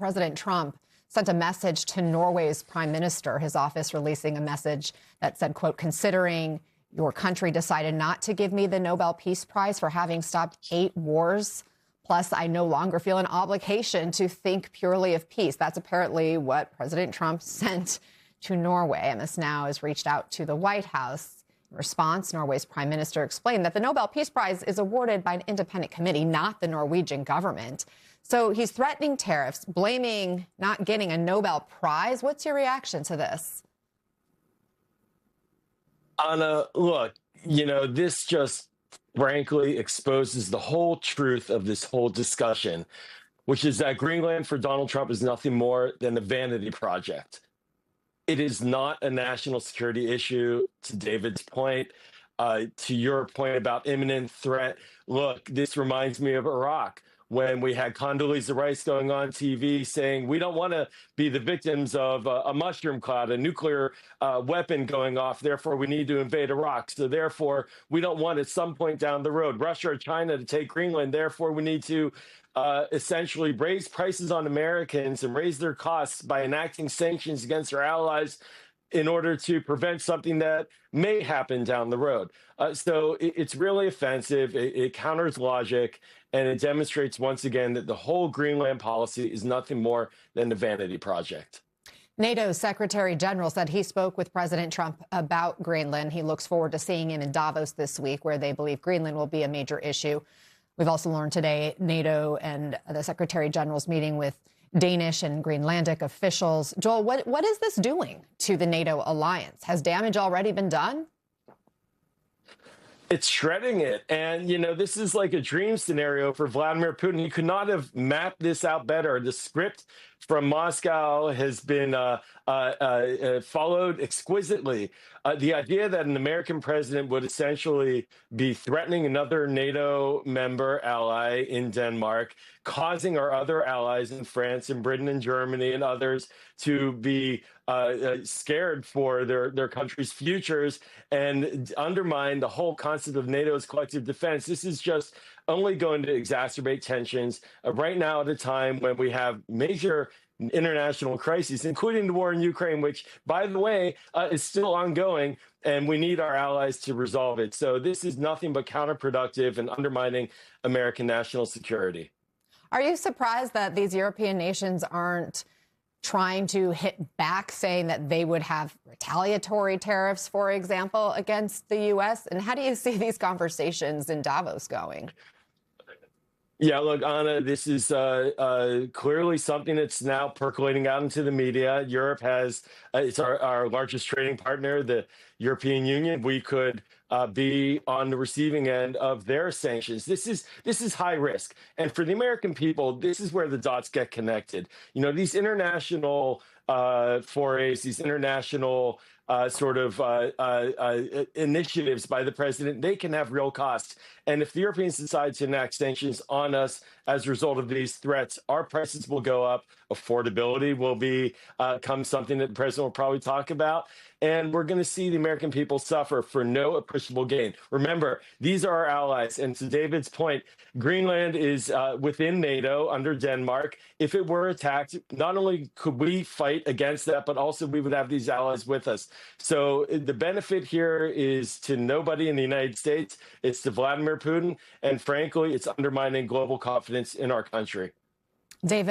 President Trump sent a message to Norway's prime minister, his office releasing a message that said, quote, considering your country decided not to give me the Nobel Peace Prize for having stopped 8 wars, plus I no longer feel an obligation to think purely of peace. That's apparently what President Trump sent to Norway. And this now has reached out to the White House. In response, Norway's prime minister explained that the Nobel Peace Prize is awarded by an independent committee, not the Norwegian government. So he's threatening tariffs, blaming not getting a Nobel Prize. What's your reaction to this? Anna, look, this just frankly exposes the whole truth of this whole discussion, which is that Greenland for Donald Trump is nothing more than a vanity project. It is not a national security issue, to David's point. To your point about imminent threat, look, this reminds me of Iraq, when we had Condoleezza Rice going on TV saying, we don't want to be the victims of a mushroom cloud, a nuclear weapon going off. Therefore, we need to invade Iraq. So therefore, we don't want at some point down the road, Russia or China to take Greenland. Therefore, we need to essentially raise prices on Americans and raise their costs by enacting sanctions against our allies in order to prevent something that may happen down the road. So it's really offensive. It counters logic, and it demonstrates once again that the whole Greenland policy is nothing more than a vanity project. NATO's Secretary General said he spoke with President Trump about Greenland. He looks forward to seeing him in Davos this week, where they believe Greenland will be a major issue. We've also learned today NATO and the Secretary General's meeting with Danish and Greenlandic officials. Joel, what is this doing to the NATO alliance? Has damage already been done? It's shredding it. And, this is like a dream scenario for Vladimir Putin. He could not have mapped this out better. The script from Moscow has been followed exquisitely. The idea that an American president would essentially be threatening another NATO member ally in Denmark, causing our other allies in France and Britain and Germany and others to be scared for their country's futures and undermine the whole concept of NATO's collective defense. This is just only going to exacerbate tensions right now at a time when we have major international crises, including the war in Ukraine, which, by the way, is still ongoing, and we need our allies to resolve it. So this is nothing but counterproductive and undermining American national security. Are you surprised that these European nations aren't trying to hit back, saying that they would have retaliatory tariffs, for example, against the U.S.? And how do you see these conversations in Davos going? Yeah, look, Anna, this is clearly something that's now percolating out into the media. Europe has, it's our largest trading partner, the European Union. We could be on the receiving end of their sanctions. This is high risk. And for the American people, this is where the dots get connected. These international forays, these international initiatives by the president, they can have real costs. And if the Europeans decide to enact sanctions on us as a result of these threats, our prices will go up. Affordability will become something that the president will probably talk about. And we're going to see the American people suffer for no appreciable gain. Remember, these are our allies. And to David's point, Greenland is within NATO under Denmark. If it were attacked, not only could we fight against that, but also we would have these allies with us. So the benefit here is to nobody in the United States. It's to Vladimir Putin. And frankly, it's undermining global confidence in our country. David.